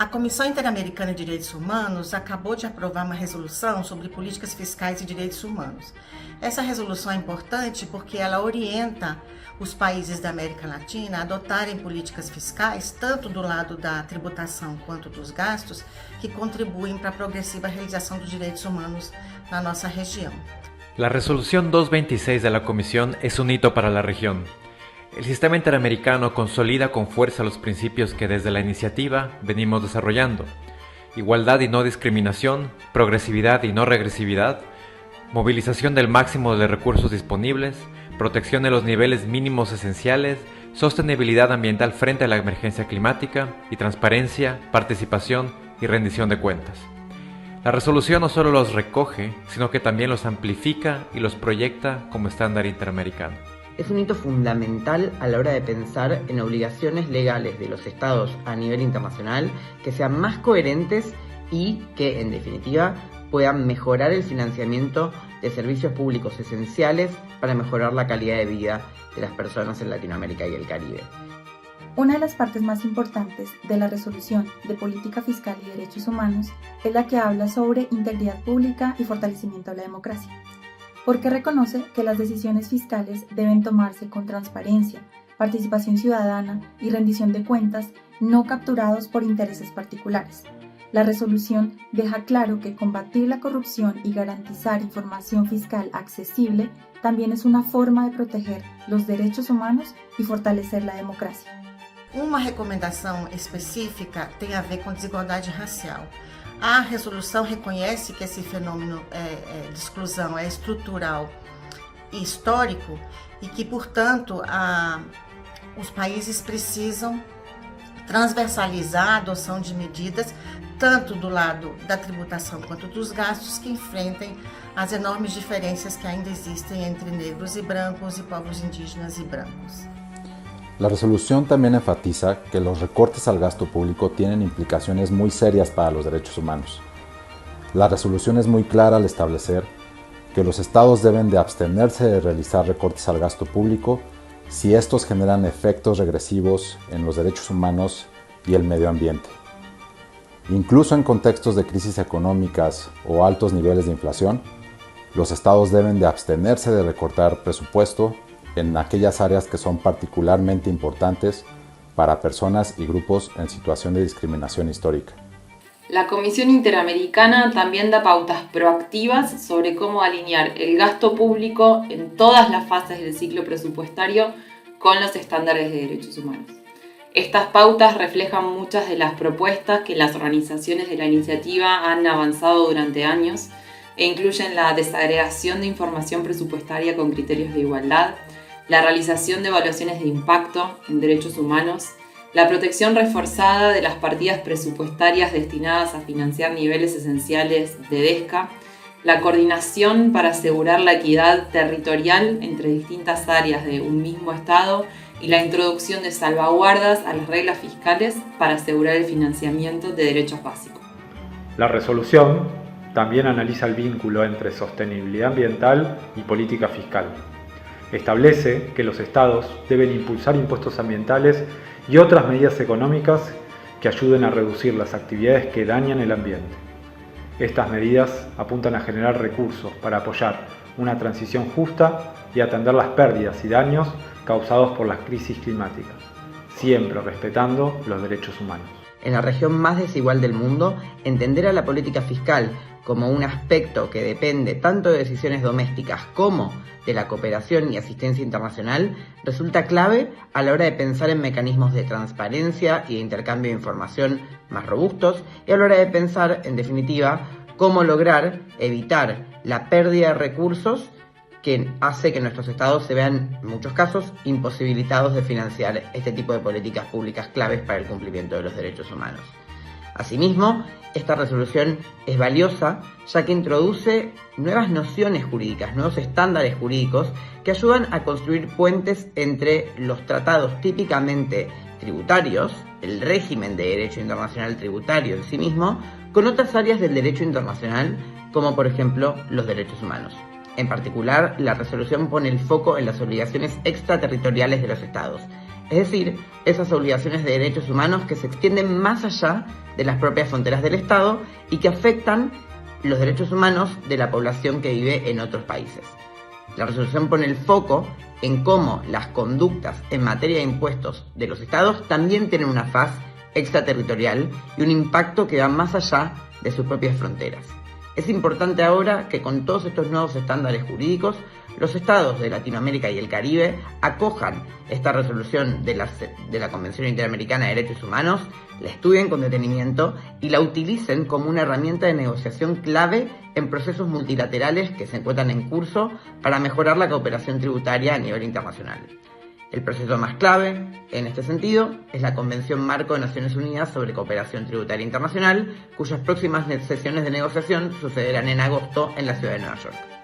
A Comissão Interamericana de Direitos Humanos acabou de aprovar uma resolução sobre políticas fiscais e direitos humanos. Essa resolução é importante porque ela orienta os países da América Latina a adotarem políticas fiscais, tanto do lado da tributação quanto dos gastos, que contribuem para a progressiva realização dos direitos humanos na nossa região. La resolución 226 de la Comisión es un hito para la región. El sistema interamericano consolida con fuerza los principios que desde la iniciativa venimos desarrollando: igualdad y no discriminación, progresividad y no regresividad, movilización del máximo de recursos disponibles, protección de los niveles mínimos esenciales, sostenibilidad ambiental frente a la emergencia climática y transparencia, participación y rendición de cuentas. La resolución no solo los recoge, sino que también los amplifica y los proyecta como estándar interamericano. Es un hito fundamental a la hora de pensar en obligaciones legales de los estados a nivel internacional que sean más coherentes y que, en definitiva, puedan mejorar el financiamiento de servicios públicos esenciales para mejorar la calidad de vida de las personas en Latinoamérica y el Caribe. Una de las partes más importantes de la resolución de política fiscal y derechos humanos es la que habla sobre integridad pública y fortalecimiento de la democracia, porque reconoce que las decisiones fiscales deben tomarse con transparencia, participación ciudadana y rendición de cuentas, no capturados por intereses particulares. La resolución deja claro que combatir la corrupción y garantizar información fiscal accesible también es una forma de proteger los derechos humanos y fortalecer la democracia. Uma recomendação específica tem a ver com desigualdade racial. A resolução reconhece que esse fenômeno de exclusão é estrutural e histórico e que, portanto, os países precisam transversalizar a adoção de medidas tanto do lado da tributação quanto dos gastos que enfrentem as enormes diferenças que ainda existem entre negros e brancos e povos indígenas e brancos. La resolución también enfatiza que los recortes al gasto público tienen implicaciones muy serias para los derechos humanos. La resolución es muy clara al establecer que los estados deben de abstenerse de realizar recortes al gasto público si estos generan efectos regresivos en los derechos humanos y el medio ambiente. Incluso en contextos de crisis económicas o altos niveles de inflación, los estados deben de abstenerse de recortar presupuesto en aquellas áreas que son particularmente importantes para personas y grupos en situación de discriminación histórica. La Comisión Interamericana también da pautas proactivas sobre cómo alinear el gasto público en todas las fases del ciclo presupuestario con los estándares de derechos humanos. Estas pautas reflejan muchas de las propuestas que las organizaciones de la iniciativa han avanzado durante años e incluyen la desagregación de información presupuestaria con criterios de igualdad, la realización de evaluaciones de impacto en derechos humanos, la protección reforzada de las partidas presupuestarias destinadas a financiar niveles esenciales de DESCA, la coordinación para asegurar la equidad territorial entre distintas áreas de un mismo Estado y la introducción de salvaguardas a las reglas fiscales para asegurar el financiamiento de derechos básicos. La resolución también analiza el vínculo entre sostenibilidad ambiental y política fiscal. Establece que los estados deben impulsar impuestos ambientales y otras medidas económicas que ayuden a reducir las actividades que dañan el ambiente. Estas medidas apuntan a generar recursos para apoyar una transición justa y atender las pérdidas y daños causados por las crisis climáticas, siempre respetando los derechos humanos. En la región más desigual del mundo, entender a la política fiscal como un aspecto que depende tanto de decisiones domésticas como de la cooperación y asistencia internacional resulta clave a la hora de pensar en mecanismos de transparencia y de intercambio de información más robustos y a la hora de pensar, en definitiva, cómo lograr evitar la pérdida de recursos que hace que nuestros estados se vean, en muchos casos, imposibilitados de financiar este tipo de políticas públicas claves para el cumplimiento de los derechos humanos. Asimismo, esta resolución es valiosa ya que introduce nuevas nociones jurídicas, nuevos estándares jurídicos que ayudan a construir puentes entre los tratados típicamente tributarios, el régimen de derecho internacional tributario en sí mismo, con otras áreas del derecho internacional como por ejemplo los derechos humanos. En particular, la resolución pone el foco en las obligaciones extraterritoriales de los estados, es decir, esas obligaciones de derechos humanos que se extienden más allá de las propias fronteras del Estado y que afectan los derechos humanos de la población que vive en otros países. La resolución pone el foco en cómo las conductas en materia de impuestos de los Estados también tienen una faz extraterritorial y un impacto que va más allá de sus propias fronteras. Es importante ahora que con todos estos nuevos estándares jurídicos, los estados de Latinoamérica y el Caribe acojan esta resolución de la Convención Interamericana de Derechos Humanos, la estudien con detenimiento y la utilicen como una herramienta de negociación clave en procesos multilaterales que se encuentran en curso para mejorar la cooperación tributaria a nivel internacional. El proceso más clave, en este sentido, es la Convención Marco de Naciones Unidas sobre Cooperación Tributaria Internacional, cuyas próximas sesiones de negociación sucederán en agosto en la ciudad de Nueva York.